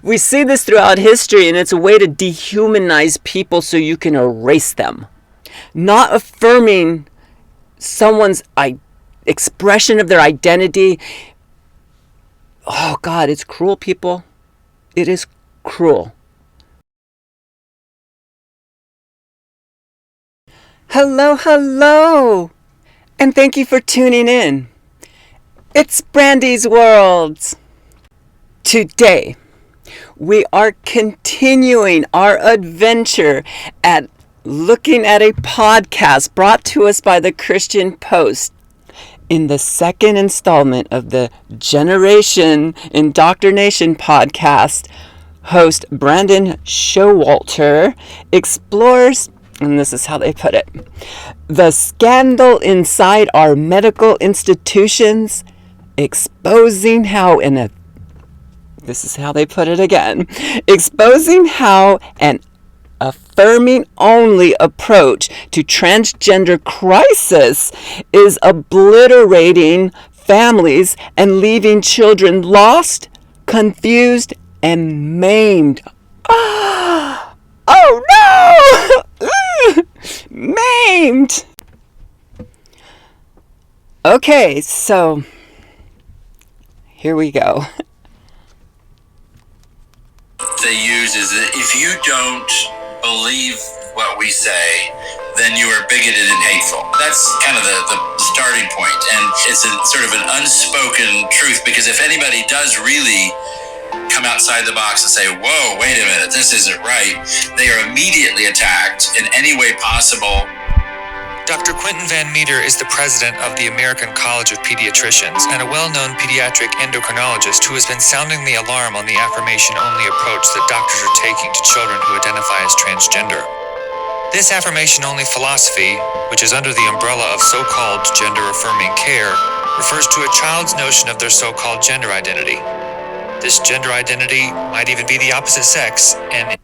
We see this throughout history, and it's a way to dehumanize people so you can erase them. Not affirming someone's expression of their identity. Oh God, it's cruel, people. It is cruel. Hello, hello, and thank you for tuning in. It's Brandi's World. Today, we are continuing our adventure at looking at a podcast brought to us by the Christian Post in the second installment of the Generation Indoctrination podcast. Host Brandon Showalter explores, and this is how they put it, the scandal inside our medical institutions, exposing how this is how they put it again, exposing how an affirming only approach to transgender crisis is obliterating families and leaving children lost, confused, and maimed. Oh no! Maimed! Okay, so here we go. They use is that if you don't believe what we say, then you are bigoted and hateful. That's kind of the starting point, and it's a sort of an unspoken truth, because if anybody does really come outside the box and say, whoa, wait a minute, this isn't right, they are immediately attacked in any way possible. Dr. Quentin Van Meter is the president of the American College of Pediatricians and a well-known pediatric endocrinologist who has been sounding the alarm on the affirmation-only approach that doctors are taking to children who identify as transgender. This affirmation-only philosophy, which is under the umbrella of so-called gender-affirming care, refers to a child's notion of their so-called gender identity. This gender identity might even be the opposite sex, and...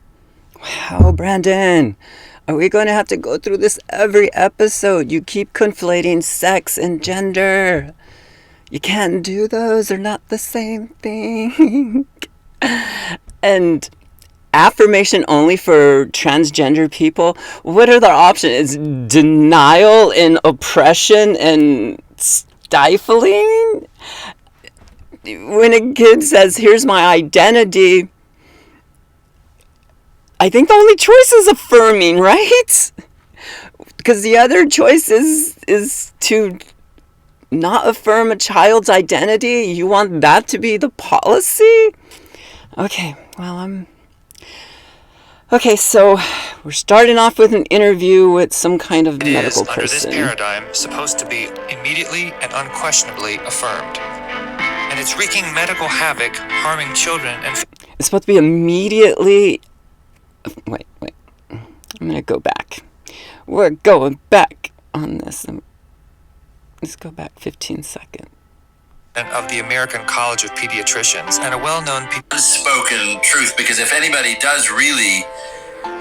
Wow, Brandon! Are we going to have to go through this every episode? You keep conflating sex and gender. You can't do those. They're not the same thing. And affirmation only for transgender people. What are their options? It's denial and oppression and stifling. When a kid says, here's my identity, I think the only choice is affirming, right? Because the other choice is to not affirm a child's identity. You want that to be the policy? Okay, well, Okay, so we're starting off with an interview with some kind of medical person. It is, under this paradigm, supposed to be immediately and unquestionably affirmed. And it's wreaking medical havoc, harming children and... It's supposed to be immediately... Wait. I'm going to go back. We're going back on this. Let's go back 15 seconds. Of the American College of Pediatricians and a well-known... Unspoken truth, because if anybody does really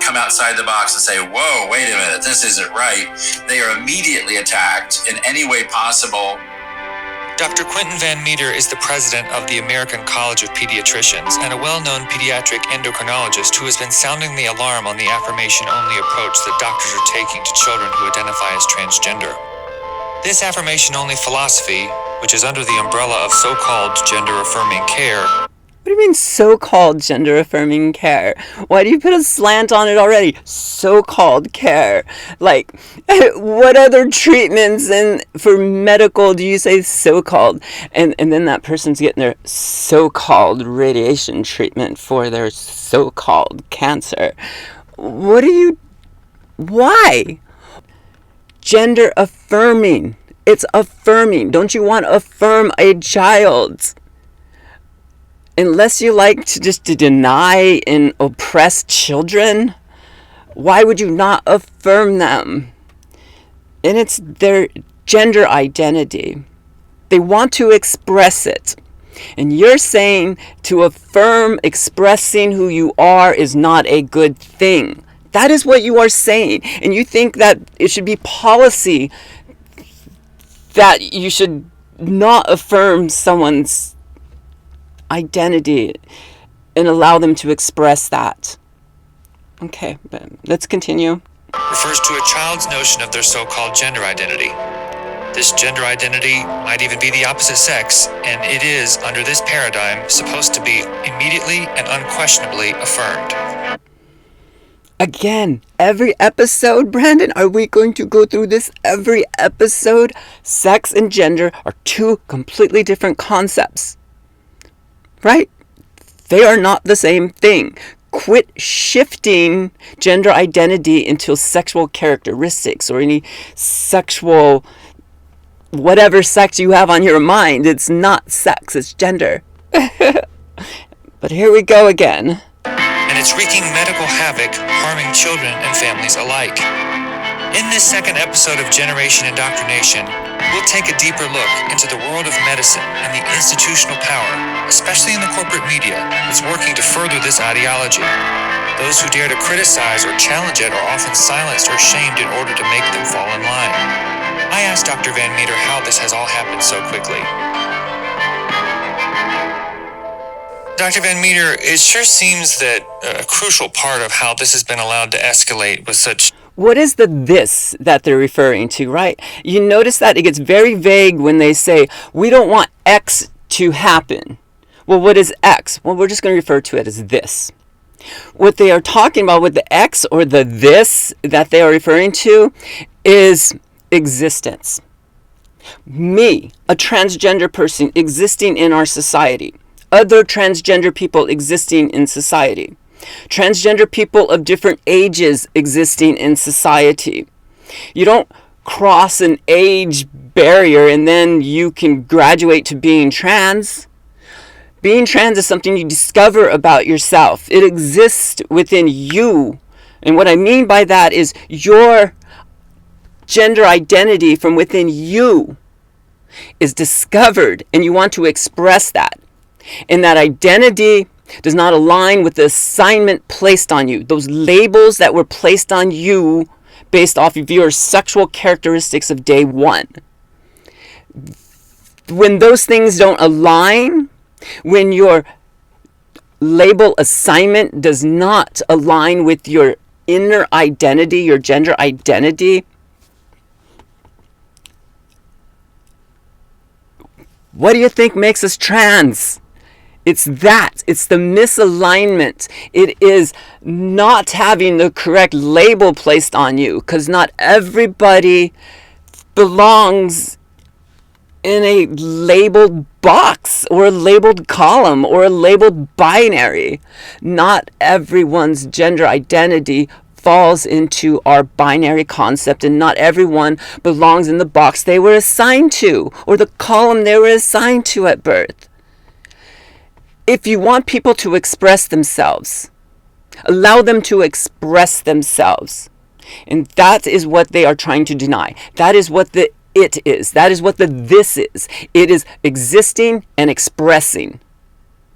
come outside the box and say, whoa, wait a minute, this isn't right, they are immediately attacked in any way possible. Dr. Quentin Van Meter is the president of the American College of Pediatricians and a well-known pediatric endocrinologist who has been sounding the alarm on the affirmation-only approach that doctors are taking to children who identify as transgender. This affirmation-only philosophy, which is under the umbrella of so-called gender-affirming care... What do you mean so-called gender-affirming care? Why do you put a slant on it already? So-called care. Like, what other treatments for medical do you say so-called? And then that person's getting their so-called radiation treatment for their so-called cancer. Why? Gender-affirming. It's affirming. Don't you want to affirm a child? Unless you like to deny and oppress children, why would you not affirm them? And it's their gender identity. They want to express it. And you're saying to affirm expressing who you are is not a good thing. That is what you are saying. And you think that it should be policy that you should not affirm someone's identity and allow them to express that. Okay, let's continue. Refers to a child's notion of their so-called gender identity. This gender identity might even be the opposite sex, and it is, under this paradigm, supposed to be immediately and unquestionably affirmed. Again, every episode, Brandon, are we going to go through this every episode? Sex and gender are two completely different concepts, right? They are not the same thing. Quit shifting gender identity into sexual characteristics or any sexual, whatever sex you have on your mind. It's not sex, it's gender. But here we go again. And it's wreaking medical havoc, harming children and families alike. In this second episode of Generation Indoctrination, we'll take a deeper look into the world of medicine and the institutional power, especially in the corporate media, that's working to further this ideology. Those who dare to criticize or challenge it are often silenced or shamed in order to make them fall in line. I asked Dr. Van Meter how this has all happened so quickly. Dr. Van Meter, it sure seems that a crucial part of how this has been allowed to escalate with such... What is the this that they're referring to, right? You notice that it gets very vague when they say, we don't want X to happen. Well, what is X? Well, we're just going to refer to it as this. What they are talking about with the X or the this that they are referring to is existence. Me, a transgender person existing in our society. Other transgender people existing in society. Transgender people of different ages existing in society. You don't cross an age barrier and then you can graduate to being trans. Being trans is something you discover about yourself. It exists within you. And what I mean by that is your gender identity from within you is discovered and you want to express that. And that identity does not align with the assignment placed on you. Those labels that were placed on you based off of your sexual characteristics of day one. When those things don't align, when your label assignment does not align with your inner identity, your gender identity, what do you think makes us trans? It's that. It's the misalignment. It is not having the correct label placed on you, because not everybody belongs in a labeled box or a labeled column or a labeled binary. Not everyone's gender identity falls into our binary concept, and not everyone belongs in the box they were assigned to or the column they were assigned to at birth. If you want people to express themselves, allow them to express themselves. And that is what they are trying to deny. That is what the it is. That is what the this is. It is existing and expressing.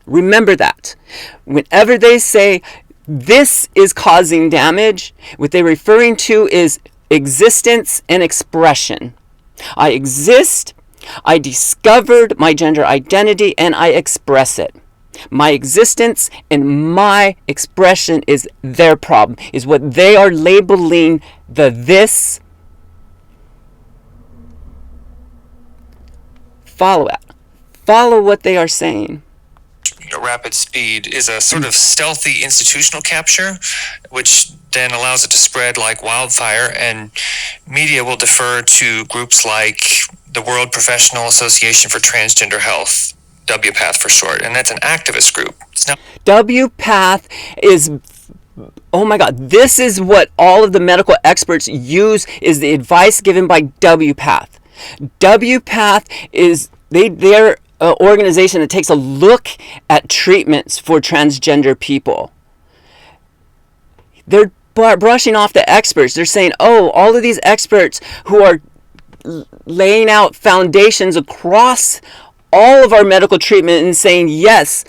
Remember that. Whenever they say this is causing damage, what they're referring to is existence and expression. I exist, I discovered my gender identity, and I express it. My existence and my expression is their problem, is what they are labeling the this. Follow it. Follow what they are saying. Rapid speed is a sort of stealthy institutional capture, which then allows it to spread like wildfire, and media will defer to groups like the World Professional Association for Transgender Health, WPATH for short, and that's an activist group. WPATH is, oh my God, this is what all of the medical experts use, is the advice given by WPATH. WPATH is, they're an organization that takes a look at treatments for transgender people. They're brushing off the experts. They're saying, oh, all of these experts who are laying out foundations across all of our medical treatment and saying, yes,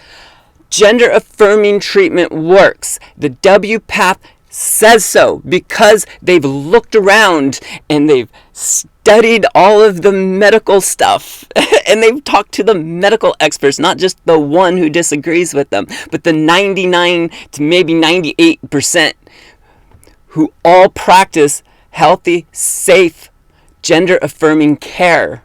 gender affirming treatment works. The WPATH says so because they've looked around and they've studied all of the medical stuff and they've talked to the medical experts, not just the one who disagrees with them, but the 99 to maybe 98% who all practice healthy, safe, gender-affirming care.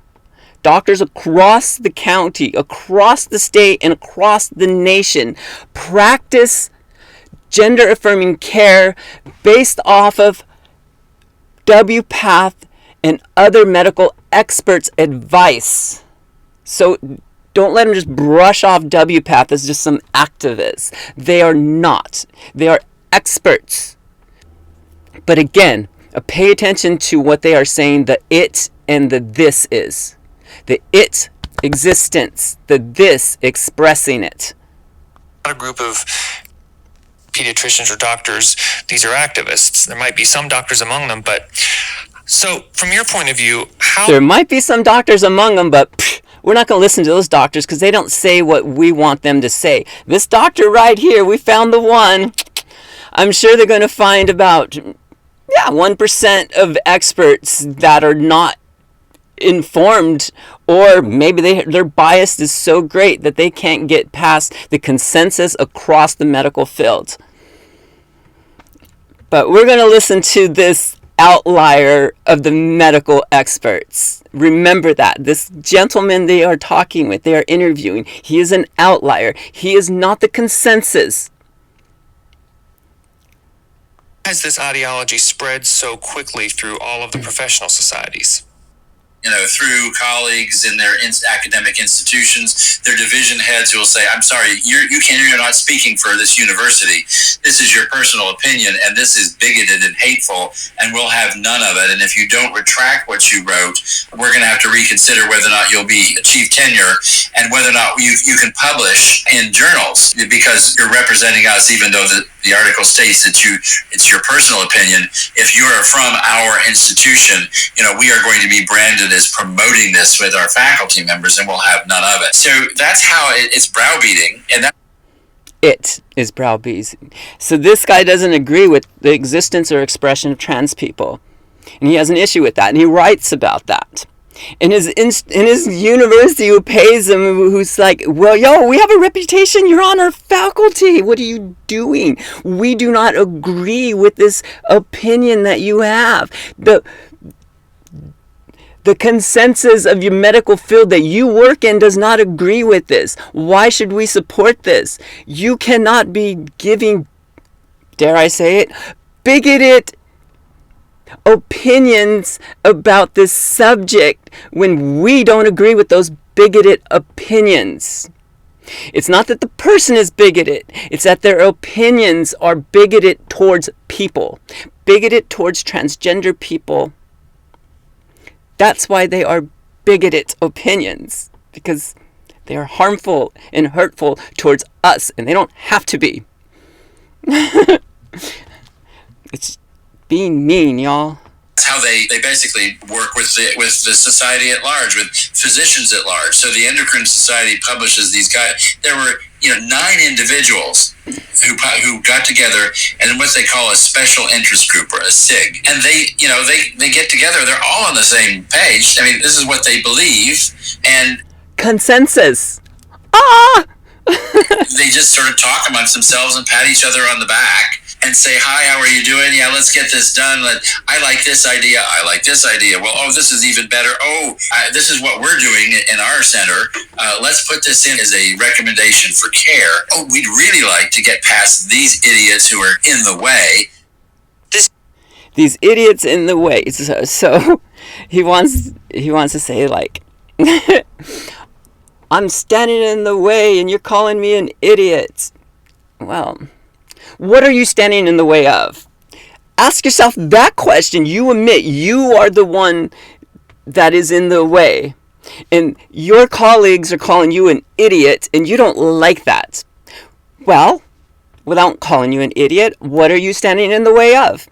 Doctors across the county, across the state, and across the nation practice gender-affirming care based off of WPATH and other medical experts' advice. So don't let them just brush off WPATH as just some activists. They are not. They are experts. But again, pay attention to what they are saying the it and the this is. The it, existence. The this, expressing it. Not a group of pediatricians or doctors. These are activists. There might be some doctors among them, but so from your point of view, how... There might be some doctors among them, but we're not going to listen to those doctors because they don't say what we want them to say. This doctor right here, we found the one. I'm sure they're going to find about 1% of experts that are not informed, or maybe their bias is so great that they can't get past the consensus across the medical field. But we're going to listen to this outlier of the medical experts. Remember that. This gentleman they are talking with, they are interviewing, he is an outlier. He is not the consensus. Has this ideology spread so quickly through all of the professional societies? Through colleagues in their academic institutions, their division heads who will say, I'm sorry, you're not speaking for this university. This is your personal opinion, and this is bigoted and hateful, and we'll have none of it. And if you don't retract what you wrote, we're going to have to reconsider whether or not you'll achieve tenure and whether or not you can publish in journals, because you're representing us, even though the article states that it's your personal opinion. If you are from our institution, we are going to be branded as promoting this with our faculty members, and we'll have none of it. So that's how it's browbeating, and that it is browbeating. So this guy doesn't agree with the existence or expression of trans people, and he has an issue with that, and he writes about that. In his university who pays him, who's like, well, we have a reputation, you're on our faculty, what are you doing? We do not agree with this opinion that you have. The consensus of your medical field that you work in does not agree with this. Why should we support this? You cannot be giving, dare I say it, bigoted opinions about this subject when we don't agree with those bigoted opinions. It's not that the person is bigoted, it's that their opinions are bigoted towards people, bigoted towards transgender people. That's why they are bigoted opinions, because they are harmful and hurtful towards us, and they don't have to be. It's being mean, y'all. That's how they basically work with the society at large, with physicians at large. So the Endocrine Society publishes these guys. There were 9 individuals who got together and what they call a special interest group, or a SIG, and they get together. They're all on the same page. I mean, this is what they believe, and consensus. They just sort of talk amongst themselves and pat each other on the back and say, hi, how are you doing? Yeah, let's get this done. I like this idea. I like this idea. Well, this is even better. This is what we're doing in our center. Let's put this in as a recommendation for care. We'd really like to get past these idiots who are in the way. These idiots in the way. So he wants to say, like, I'm standing in the way and you're calling me an idiot. Well, what are you standing in the way of? Ask yourself that question. You admit you are the one that is in the way, and your colleagues are calling you an idiot, and you don't like that. Well, without calling you an idiot, what are you standing in the way of?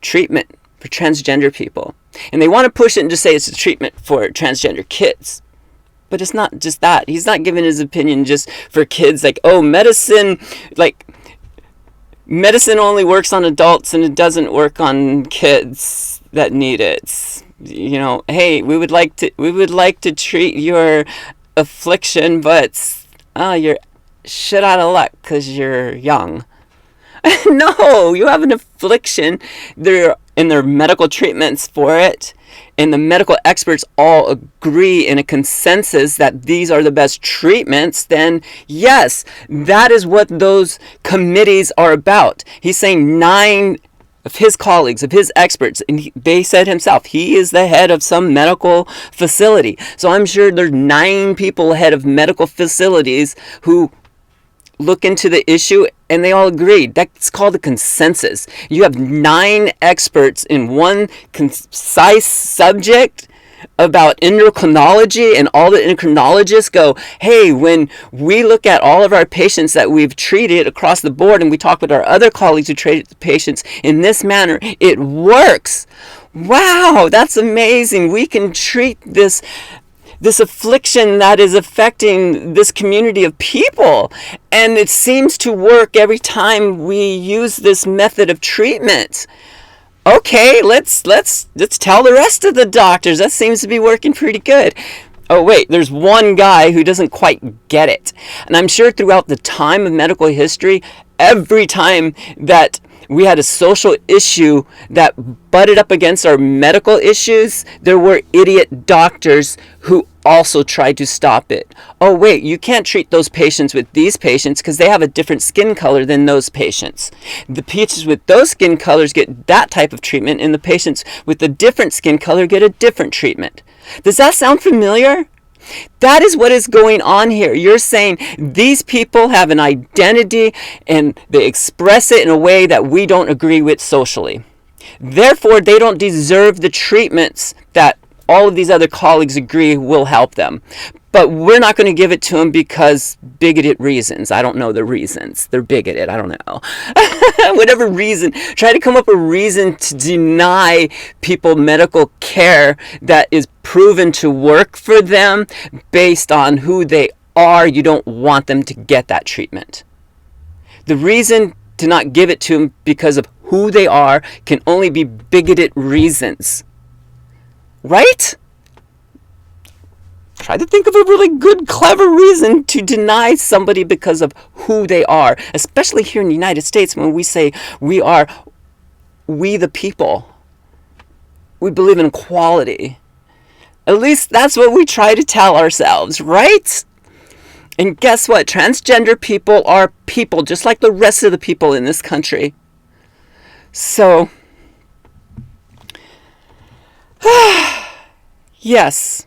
Treatment for transgender people. And they want to push it and just say it's a treatment for transgender kids. But it's not just that. He's not giving his opinion just for kids, like, medicine, like, medicine only works on adults and it doesn't work on kids that need it. Hey, we would like to treat your affliction, but you're shit out of luck because you're young. No, you have an affliction. There are medical treatments for it, and the medical experts all agree in a consensus that these are the best treatments. Then yes, that is what those committees are about. He's saying 9 of his colleagues, of his experts, and they said himself, he is the head of some medical facility. So I'm sure there's 9 people head of medical facilities who look into the issue, and they all agreed. That's called a consensus. You have 9 experts in one concise subject about endocrinology, and all the endocrinologists go, hey, when we look at all of our patients that we've treated across the board, and we talk with our other colleagues who treated the patients in this manner, it works. Wow, that's amazing. We can treat this affliction that is affecting this community of people, and it seems to work every time we use this method of treatment. Okay, let's tell the rest of the doctors that seems to be working pretty good. Oh wait, there's one guy who doesn't quite get it. And I'm sure throughout the time of medical history, every time that we had a social issue that butted up against our medical issues, there were idiot doctors who also tried to stop it. Oh wait, you can't treat those patients with these patients because they have a different skin color than those patients. The patients with those skin colors get that type of treatment, and the patients with a different skin color get a different treatment. Does that sound familiar? That is what is going on here. You're saying these people have an identity and they express it in a way that we don't agree with socially. Therefore, they don't deserve the treatments that all of these other colleagues agree will help them. But we're not going to give it to them because bigoted reasons. I don't know the reasons. They're bigoted. I don't know. Whatever reason. Try to come up with a reason to deny people medical care that is proven to work for them based on who they are. You don't want them to get that treatment. The reason to not give it to them because of who they are can only be bigoted reasons. Right? Try to think of a really good, clever reason to deny somebody because of who they are, especially here in the United States when we say we the people. We believe in equality. At least that's what we try to tell ourselves, right? And guess what? Transgender people are people just like the rest of the people in this country. So, yes.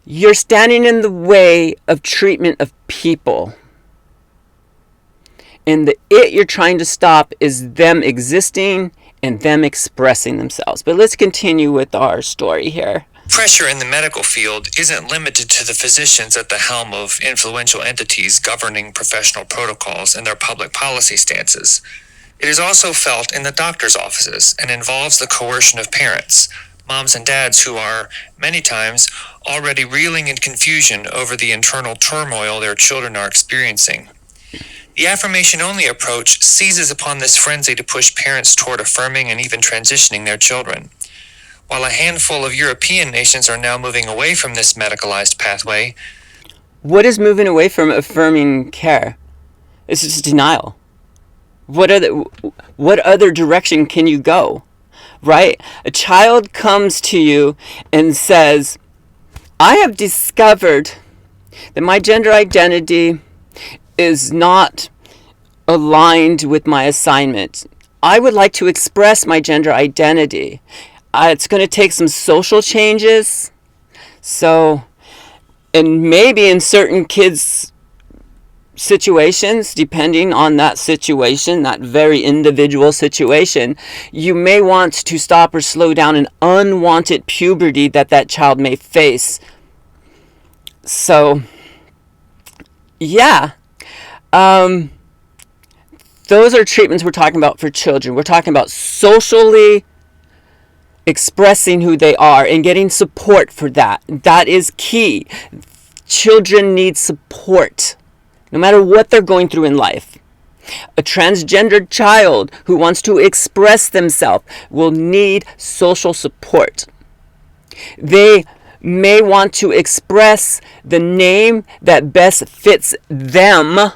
You're standing in the way of treatment of people. And the it you're trying to stop is them existing and them expressing themselves. But let's continue with our story here. Pressure in the medical field isn't limited to the physicians at the helm of influential entities governing professional protocols and their public policy stances. It is also felt in the doctor's offices and involves the coercion of parents, moms and dads who are, many times, already reeling in confusion over the internal turmoil their children are experiencing. The affirmation-only approach seizes upon this frenzy to push parents toward affirming and even transitioning their children. While a handful of European nations are now moving away from this medicalized pathway. What is moving away from affirming care? It's just denial. What other direction can you go? Right? A child comes to you and says, I have discovered that my gender identity is not aligned with my assignment. I would like to express my gender identity. It's going to take some social changes. So, and maybe in certain kids' situations, depending on that situation, that very individual situation, you may want to stop or slow down an unwanted puberty that child may face. So, yeah. Those are treatments we're talking about for children. We're talking about socially expressing who they are and getting support for that. That is key. Children need support, no matter what they're going through in life. A transgendered child who wants to express themselves will need social support. They may want to express the name that best fits them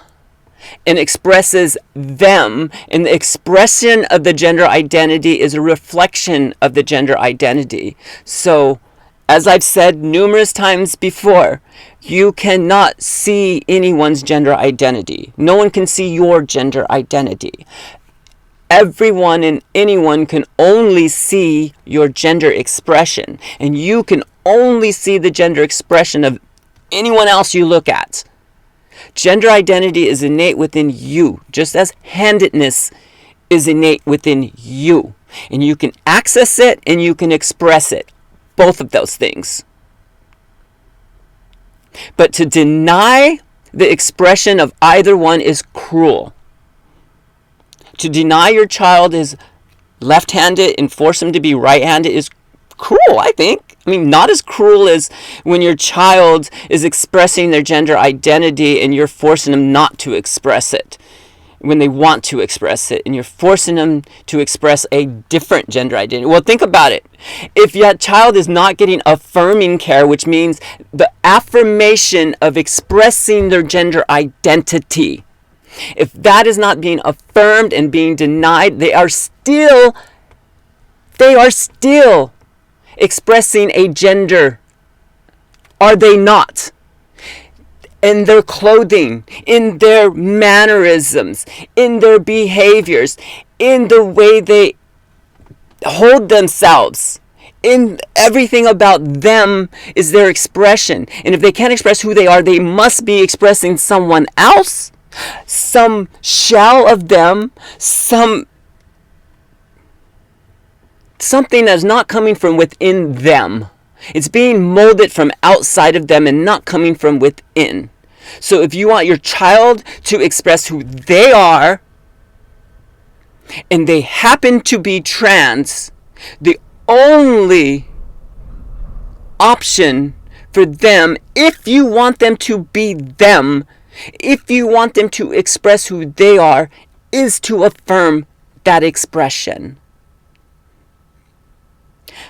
and expresses them, and the expression of the gender identity is a reflection of the gender identity. So, as I've said numerous times before, you cannot see anyone's gender identity. No one can see your gender identity. Everyone and anyone can only see your gender expression, and you can only see the gender expression of anyone else you look at. Gender identity is innate within you, just as handedness is innate within you. And you can access it and you can express it. Both of those things. But to deny the expression of either one is cruel. To deny your child is left-handed and force him to be right-handed is cruel, I think. I mean, not as cruel as when your child is expressing their gender identity and you're forcing them not to express it when they want to express it, and you're forcing them to express a different gender identity. Well, think about it. If your child is not getting affirming care, which means the affirmation of expressing their gender identity, if that is not being affirmed and being denied, they are still expressing a gender, are they not? In their clothing, in their mannerisms, in their behaviors, in the way they hold themselves, in everything about them is their expression. And if they can't express who they are, they must be expressing someone else, some shell of them, something that's not coming from within them. It's being molded from outside of them and not coming from within. So if you want your child to express who they are, and they happen to be trans, the only option for them, if you want them to be them, if you want them to express who they are, is to affirm that expression.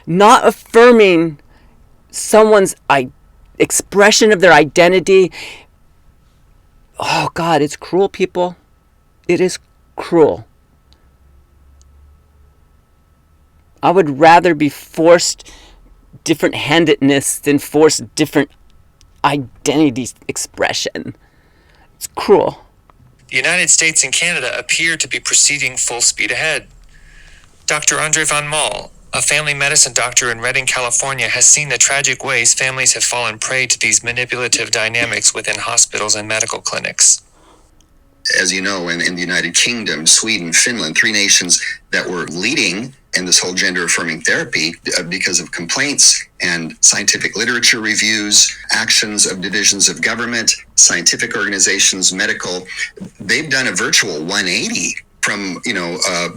Not affirming someone's expression of their identity. Oh God, it's cruel, people. It is cruel. I would rather be forced different handedness than forced different identity expression. It's cruel. The United States and Canada appear to be proceeding full speed ahead. Dr. Andre Van Mol, a family medicine doctor in Redding, California, has seen the tragic ways families have fallen prey to these manipulative dynamics within hospitals and medical clinics. As you know, in the United Kingdom, Sweden, Finland, 3 nations that were leading in this whole gender-affirming therapy because of complaints and scientific literature reviews, actions of divisions of government, scientific organizations, medical. They've done a virtual 180 from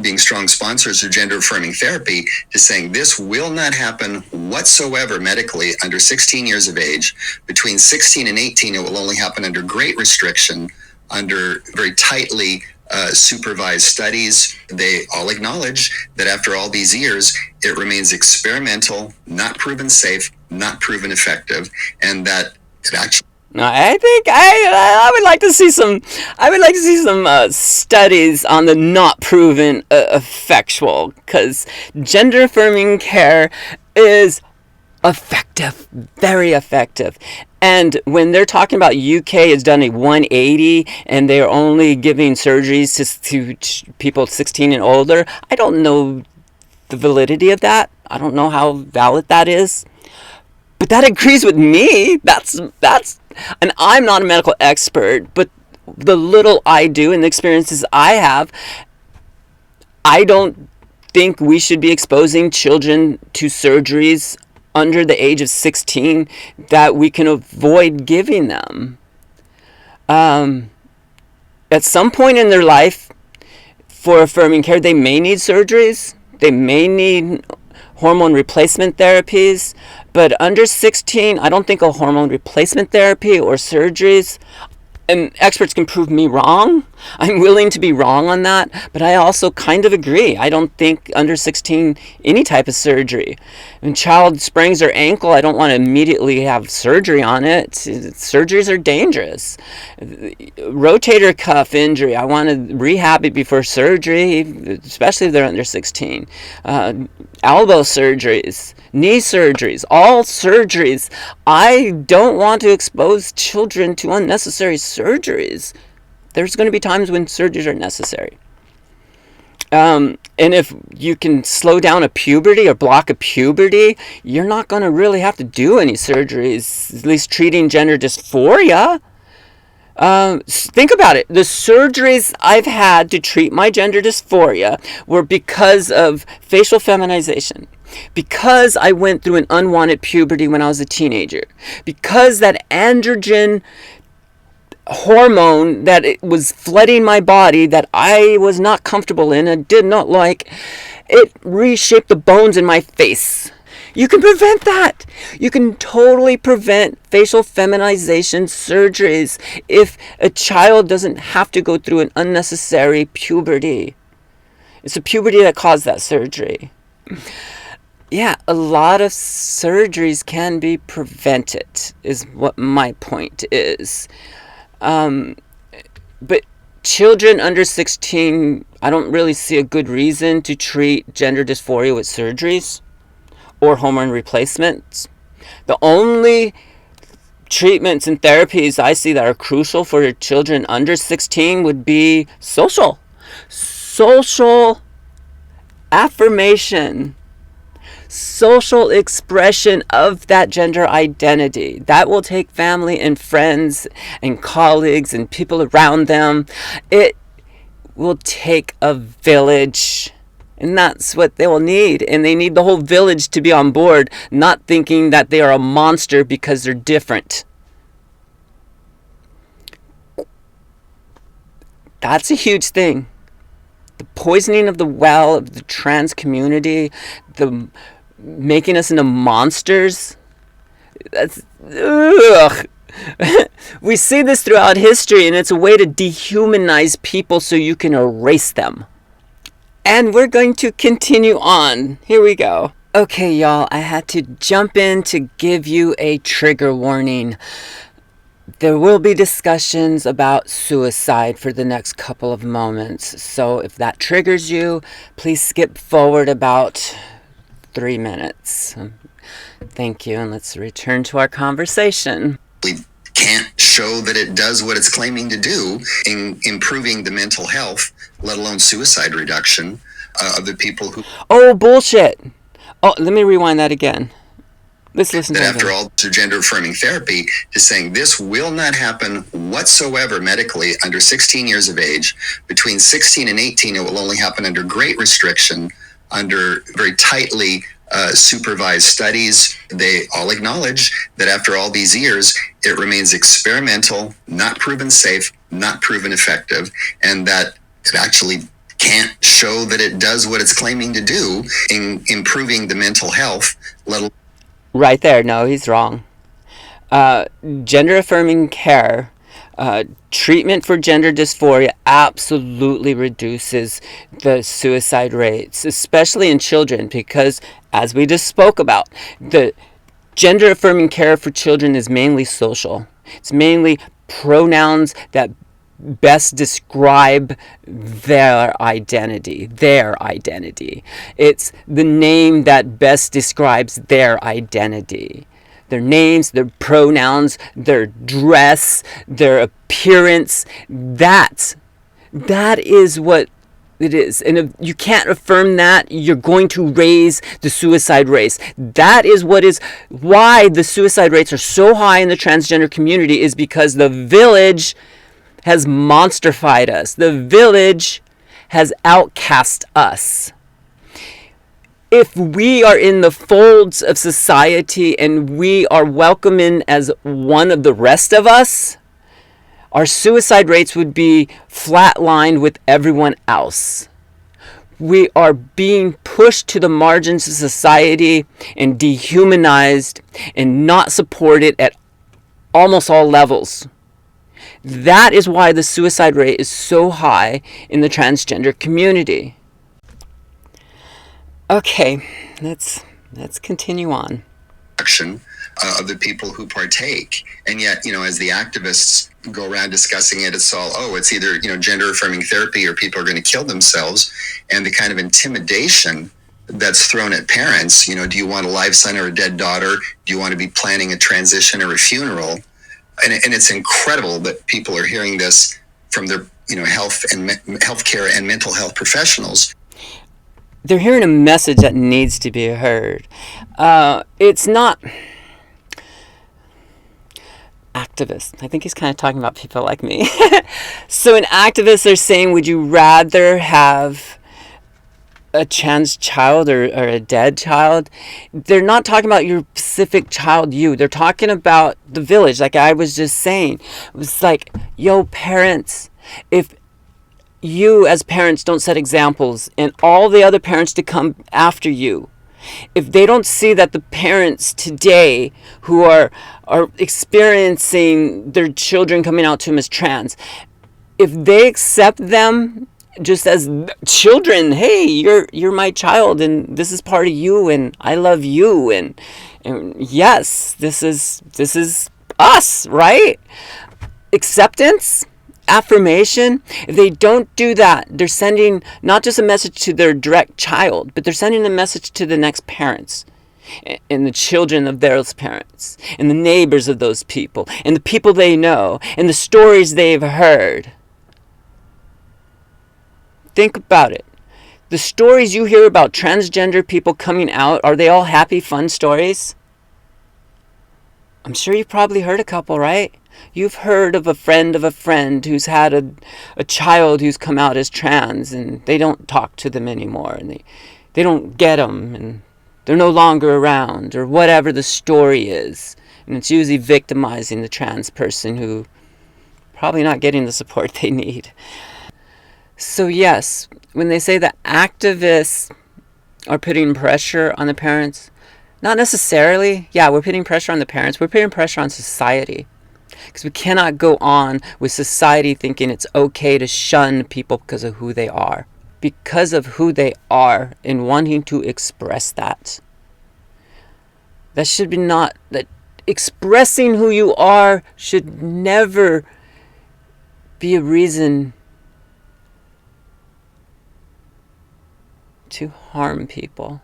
being strong sponsors of gender-affirming therapy to saying this will not happen whatsoever medically under 16 years of age. Between 16 and 18, it will only happen under great restriction, under very tightly supervised studies. They all acknowledge that after all these years, it remains experimental, not proven safe, not proven effective, and that it actually... I think I would like to see some. I would like to see some studies on the not proven effectual, because gender affirming care is effective, very effective. And when they're talking about UK has done a 180 and they're only giving surgeries to people 16 and older, I don't know the validity of that. I don't know how valid that is. But that agrees with me. That's and I'm not a medical expert, but the little I do and the experiences I have, I don't think we should be exposing children to surgeries under the age of 16 that we can avoid giving them. At some point in their life, for affirming care, they may need surgeries. They may need hormone replacement therapies. But under 16, I don't think a hormone replacement therapy or surgeries, and experts can prove me wrong. I'm willing to be wrong on that, but I also kind of agree. I don't think under 16 any type of surgery. When a child sprains their ankle, I don't want to immediately have surgery on it. Surgeries are dangerous. Rotator cuff injury, I want to rehab it before surgery, especially if they're under 16. Elbow surgeries, knee surgeries, all surgeries. I don't want to expose children to unnecessary surgeries. There's going to be times when surgeries are necessary. And if you can slow down a puberty or block a puberty, you're not going to really have to do any surgeries, at least treating gender dysphoria. Think about it. The surgeries I've had to treat my gender dysphoria were because of facial feminization, because I went through an unwanted puberty when I was a teenager, because that androgen hormone that it was flooding my body that I was not comfortable in and did not like, it reshaped the bones in my face. You can prevent that. You can totally prevent facial feminization surgeries if a child doesn't have to go through an unnecessary puberty. It's a puberty that caused that surgery. Yeah, a lot of surgeries can be prevented, is what my point is. But children under 16, I don't really see a good reason to treat gender dysphoria with surgeries or hormone replacements. The only treatments and therapies I see that are crucial for children under 16 would be social affirmation, social expression of that gender identity. That will take family and friends and colleagues and people around them. It will take a village. And that's what they will need. And they need the whole village to be on board, not thinking that they are a monster because they're different. That's a huge thing. The poisoning of the well of the trans community, the making us into monsters. That's ugh. We see this throughout history, and it's a way to dehumanize people so you can erase them. And we're going to continue on. Here we go. Okay, y'all, I had to jump in to give you a trigger warning. There will be discussions about suicide for the next couple of moments. So if that triggers you, please skip forward about 3 minutes. Thank you, and let's return to our conversation. We can't show that it does what it's claiming to do in improving the mental health, let alone suicide reduction of the people who... Oh, bullshit. Oh, let me rewind that again. Let's listen to that. That after all, to gender affirming therapy is saying this will not happen whatsoever medically under 16 years of age. Between 16 and 18, it will only happen under great restriction, under very tightly supervised studies. They all acknowledge that after all these years, it remains experimental, not proven safe, not proven effective, and that it actually can't show that it does what it's claiming to do in improving the mental health, let alone... Right there. No, he's wrong. Gender affirming care, treatment for gender dysphoria absolutely reduces the suicide rates, especially in children, because as we just spoke about, the gender affirming care for children is mainly social. It's mainly pronouns that best describe their identity. It's the name that best describes their identity. Their names, their pronouns, their dress, their appearance. That is what it is. And if you can't affirm that, you're going to raise the suicide rates. That is why the suicide rates are so high in the transgender community, is because the village has monsterfied us. The village has outcast us. If we are in the folds of society and we are welcomed in as one of the rest of us, our suicide rates would be flatlined with everyone else. We are being pushed to the margins of society and dehumanized and not supported at almost all levels. That is why the suicide rate is so high in the transgender community. Okay, let's continue on. Of the people who partake, and yet, as the activists go around discussing it, it's all, it's either gender affirming therapy or people are going to kill themselves, and the kind of intimidation that's thrown at parents. Do you want a live son or a dead daughter? Do you want to be planning a transition or a funeral? And it's incredible that people are hearing this from their healthcare and mental health professionals. They're hearing a message that needs to be heard. It's not activists. I think he's kind of talking about people like me. So an activist are saying, would you rather have a trans child or a dead child? They're not talking about your specific child, you. They're talking about the village, like I was just saying. It was like, yo, parents, if you as parents don't set examples and all the other parents to come after you, if they don't see that the parents today who are experiencing their children coming out to them as trans, if they accept them just as children, hey, you're my child and this is part of you and I love you and yes, this is us, right? Acceptance, affirmation. If they don't do that, they're sending not just a message to their direct child, but they're sending a message to the next parents and the children of those parents and the neighbors of those people and the people they know and the stories they've heard. Think about it. The stories you hear about transgender people coming out, are they all happy, fun stories? I'm sure you've probably heard a couple, right? You've heard of a friend who's had a child who's come out as trans and they don't talk to them anymore and they don't get them and they're no longer around or whatever the story is. And it's usually victimizing the trans person who probably not getting the support they need. So yes, when they say that activists are putting pressure on the parents, not necessarily. Yeah, we're putting pressure on the parents. We're putting pressure on society. Because we cannot go on with society thinking it's okay to shun people because of who they are. Because of who they are and wanting to express that. That should be not, that expressing who you are should never be a reason to harm people.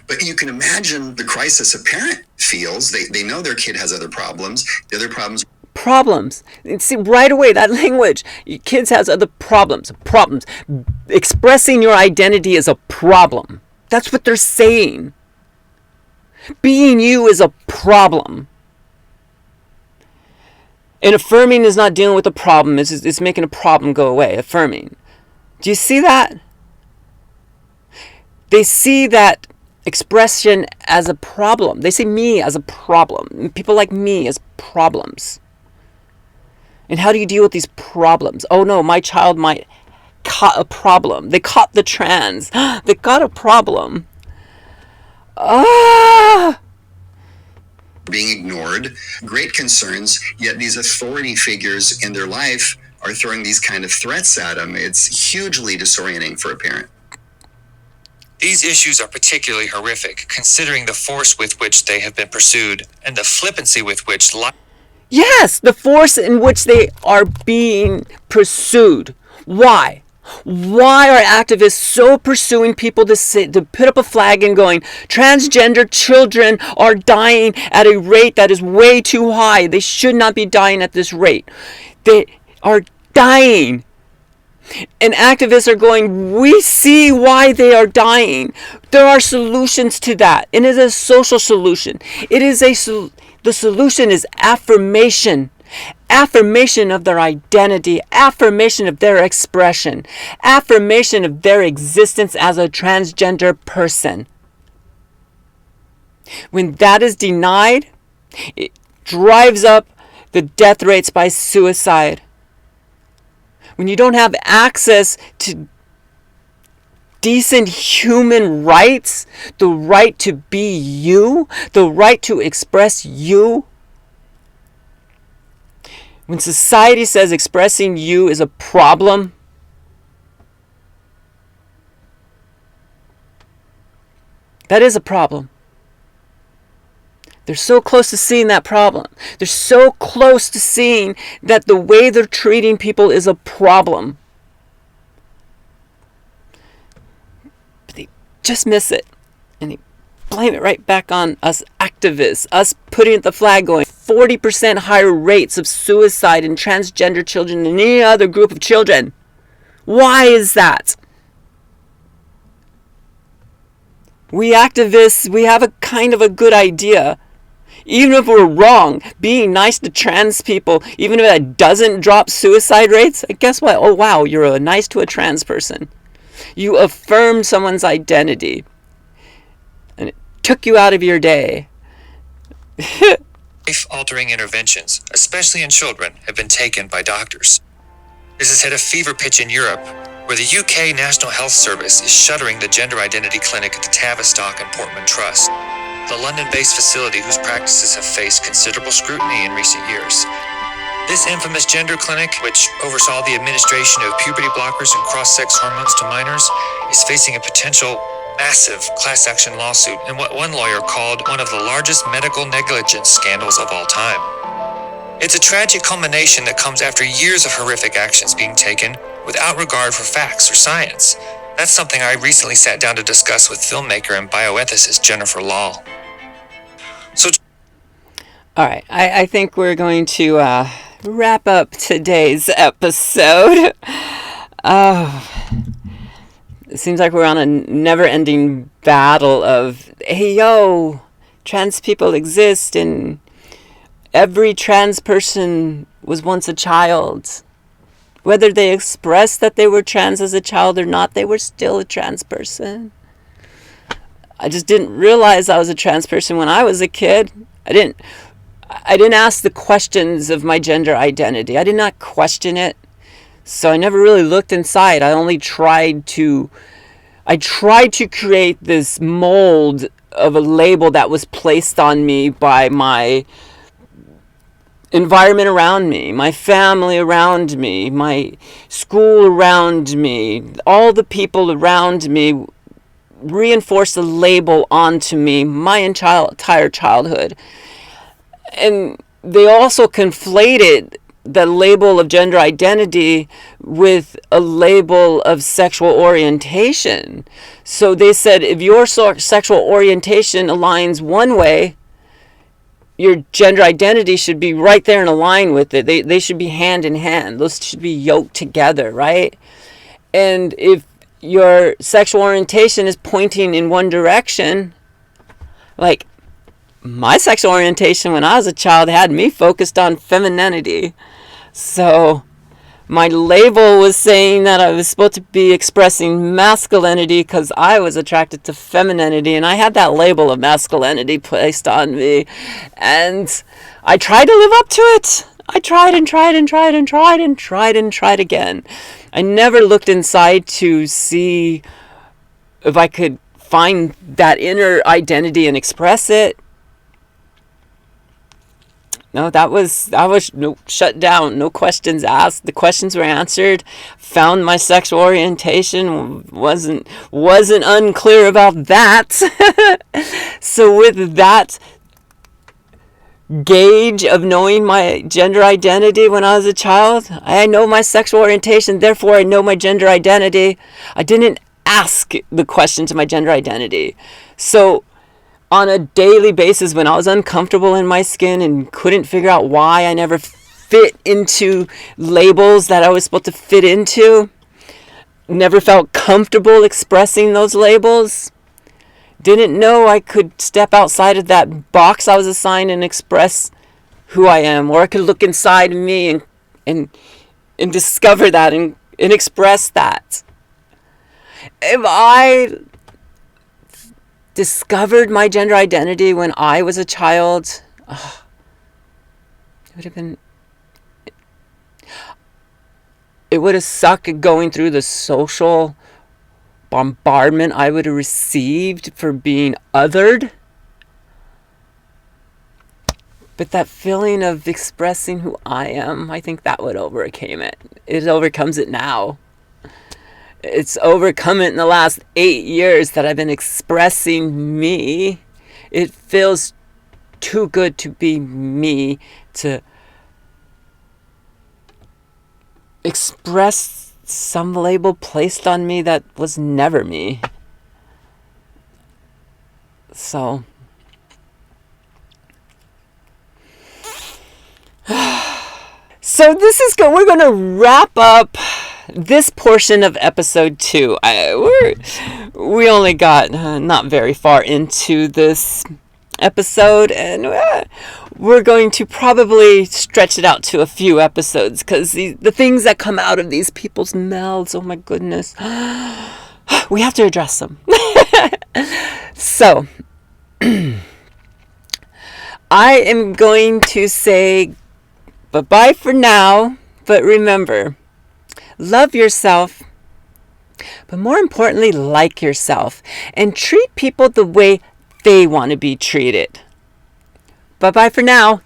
But you can imagine the crisis a parent feels. They know their kid has other problems. The other problems. See, right away, that language. Your kids has other problems. Expressing your identity is a problem. That's what they're saying. Being you is a problem. And affirming is not dealing with a problem. It's making a problem go away. Affirming. Do you see that? They see that expression as a problem. They see me as a problem. People like me as problems. And how do you deal with these problems? Oh no, my child might caught a problem. They caught the trans. They got a problem. Being ignored, great concerns, yet these authority figures in their life are throwing these kind of threats at them. It's hugely disorienting for a parent. These issues are particularly horrific, considering the force with which they have been pursued and the flippancy with which Yes, the force in which they are being pursued. Why? Why are activists so pursuing people to put up a flag and going, transgender children are dying at a rate that is way too high. They should not be dying at this rate. They are dying. And activists are going, we see why they are dying. There are solutions to that. It is a social solution. The solution is affirmation. Affirmation of their identity. Affirmation of their expression. Affirmation of their existence as a transgender person. When that is denied, it drives up the death rates by suicide. When you don't have access to decent human rights, the right to be you, the right to express you, When society says expressing you is a problem, that is a problem. They're so close to seeing that problem. They're so close to seeing that the way they're treating people is a problem. But they just miss it. And they blame it right back on us activists, us putting the flag going. 40% higher rates of suicide in transgender children than any other group of children. Why is that? We activists, we have a kind of a good idea. Even if we're wrong, being nice to trans people, even if that doesn't drop suicide rates, guess what? Oh wow, you're nice to a trans person. You affirmed someone's identity. And it took you out of your day. Life-altering interventions, especially in children, have been taken by doctors. This has hit a fever pitch in Europe, where the UK National Health Service is shuttering the gender identity clinic at the Tavistock and Portman Trust, the London-based facility whose practices have faced considerable scrutiny in recent years. This infamous gender clinic, which oversaw the administration of puberty blockers and cross-sex hormones to minors, is facing a potential massive class action lawsuit in what one lawyer called one of the largest medical negligence scandals of all time. It's a tragic culmination that comes after years of horrific actions being taken without regard for facts or science. That's something I recently sat down to discuss with filmmaker and bioethicist Jennifer Law. All right, I think we're going to wrap up today's episode. It seems like we're on a never-ending battle of, hey, yo, trans people exist, and every trans person was once a child. Whether they expressed that they were trans as a child or not, they were still a trans person. I just didn't realize I was a trans person when I was a kid. I didn't ask the questions of my gender identity. I did not question it. So I never really looked inside. I tried to create this mold of a label that was placed on me by my environment around me, my family around me, my school around me, all the people around me reinforced a label onto me my entire childhood. And they also conflated the label of gender identity with a label of sexual orientation. So they said if your sexual orientation aligns one way, your gender identity should be right there in line with it. They should be hand in hand. Those should be yoked together, right? And if your sexual orientation is pointing in one direction, like my sexual orientation when I was a child had me focused on femininity. So my label was saying that I was supposed to be expressing masculinity because I was attracted to femininity, and I had that label of masculinity placed on me. And I tried to live up to it. I tried and tried and tried and tried and tried and tried again. I never looked inside to see if I could find that inner identity and express it. No, that was shut down. No questions asked. The questions were answered. Found my sexual orientation. Wasn't unclear about that. So with that gauge of knowing my gender identity when I was a child, I know my sexual orientation, therefore I know my gender identity. I didn't ask the question to my gender identity. So on a daily basis, when I was uncomfortable in my skin and couldn't figure out why I never fit into labels that I was supposed to fit into, never felt comfortable expressing those labels, didn't know I could step outside of that box I was assigned and express who I am, or I could look inside me and discover that and express that. If I discovered my gender identity when I was a child, it would have sucked going through the social bombardment I would have received for being othered. But that feeling of expressing who I am, I think that would overcome it. It overcomes it now. It's overcome it in the last 8 years that I've been expressing me. It feels too good to be me, to express some label placed on me that was never me. So this is we're going to wrap up this portion of episode 2. We only got not very far into this episode, and we're going to probably stretch it out to a few episodes, because the things that come out of these people's mouths, oh my goodness, we have to address them. So I am going to say bye-bye for now, but remember, love yourself, but more importantly, like yourself, and treat people the way they want to be treated. Bye-bye for now.